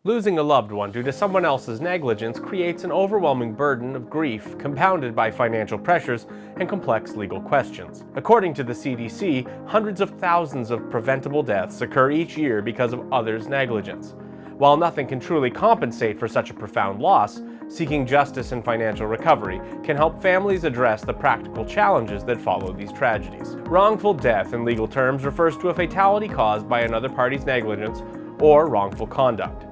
Losing a loved one due to someone else's negligence creates an overwhelming burden of grief compounded by financial pressures and complex legal questions. According to the CDC, hundreds of thousands of preventable deaths occur each year because of others' negligence. While nothing can truly compensate for such a profound loss, seeking justice and financial recovery can help families address the practical challenges that follow these tragedies. Wrongful death in legal terms refers to a fatality caused by another party's negligence or wrongful conduct.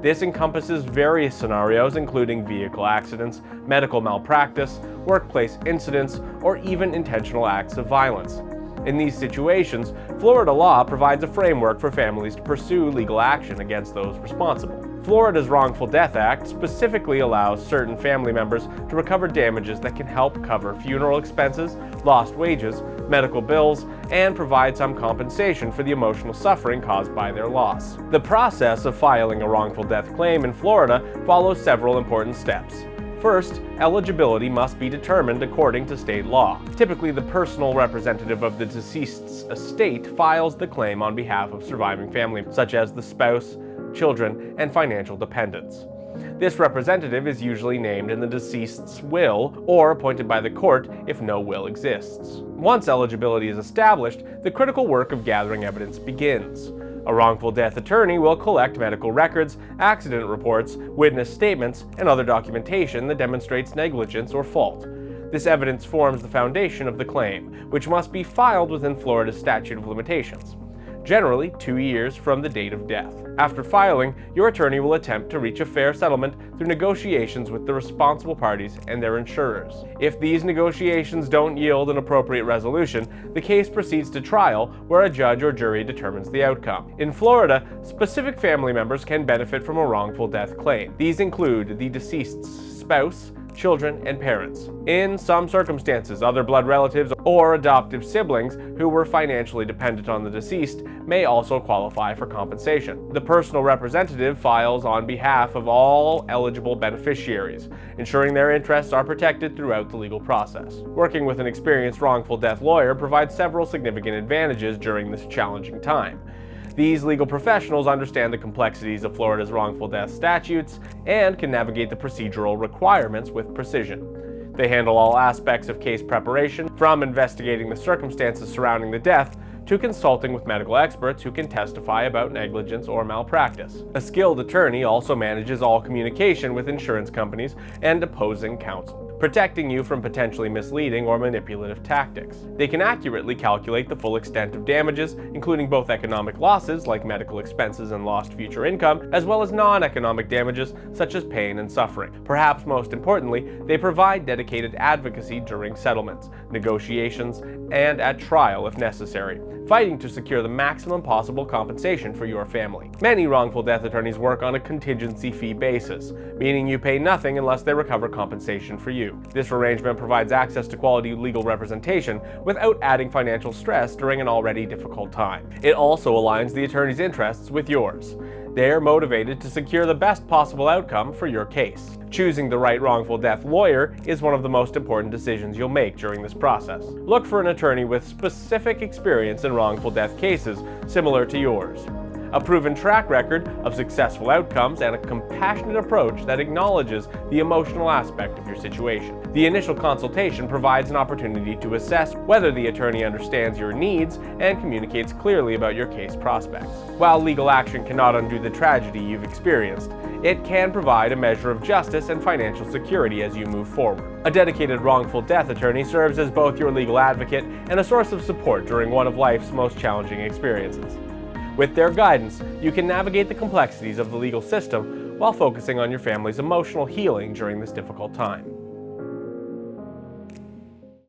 This encompasses various scenarios including vehicle accidents, medical malpractice, workplace incidents, or even intentional acts of violence. In these situations, Florida law provides a framework for families to pursue legal action against those responsible. Florida's Wrongful Death Act specifically allows certain family members to recover damages that can help cover funeral expenses, lost wages, medical bills, and provide some compensation for the emotional suffering caused by their loss. The process of filing a wrongful death claim in Florida follows several important steps. First, eligibility must be determined according to state law. Typically, the personal representative of the deceased's estate files the claim on behalf of surviving family, such as the spouse, children, and financial dependents. This representative is usually named in the deceased's will or appointed by the court if no will exists. Once eligibility is established, the critical work of gathering evidence begins. A wrongful death attorney will collect medical records, accident reports, witness statements, and other documentation that demonstrates negligence or fault. This evidence forms the foundation of the claim, which must be filed within Florida's statute of limitations, generally 2 years from the date of death. After filing, your attorney will attempt to reach a fair settlement through negotiations with the responsible parties and their insurers. If these negotiations don't yield an appropriate resolution, the case proceeds to trial, where a judge or jury determines the outcome. In Florida, specific family members can benefit from a wrongful death claim. These include the deceased's spouse, children, and parents. In some circumstances, other blood relatives or adoptive siblings who were financially dependent on the deceased may also qualify for compensation. The personal representative files on behalf of all eligible beneficiaries, ensuring their interests are protected throughout the legal process. Working with an experienced wrongful death lawyer provides several significant advantages during this challenging time. These legal professionals understand the complexities of Florida's wrongful death statutes and can navigate the procedural requirements with precision. They handle all aspects of case preparation, from investigating the circumstances surrounding the death to consulting with medical experts who can testify about negligence or malpractice. A skilled attorney also manages all communication with insurance companies and opposing counsel, protecting you from potentially misleading or manipulative tactics. They can accurately calculate the full extent of damages, including both economic losses like medical expenses and lost future income, as well as non-economic damages such as pain and suffering. Perhaps most importantly, they provide dedicated advocacy during settlements, negotiations, and at trial if necessary, fighting to secure the maximum possible compensation for your family. Many wrongful death attorneys work on a contingency fee basis, meaning you pay nothing unless they recover compensation for you. This arrangement provides access to quality legal representation without adding financial stress during an already difficult time. It also aligns the attorney's interests with yours. They are motivated to secure the best possible outcome for your case. Choosing the right wrongful death lawyer is one of the most important decisions you'll make during this process. Look for an attorney with specific experience in wrongful death cases similar to yours, a proven track record of successful outcomes, and a compassionate approach that acknowledges the emotional aspect of your situation. The initial consultation provides an opportunity to assess whether the attorney understands your needs and communicates clearly about your case prospects. While legal action cannot undo the tragedy you've experienced, it can provide a measure of justice and financial security as you move forward. A dedicated wrongful death attorney serves as both your legal advocate and a source of support during one of life's most challenging experiences. With their guidance, you can navigate the complexities of the legal system while focusing on your family's emotional healing during this difficult time.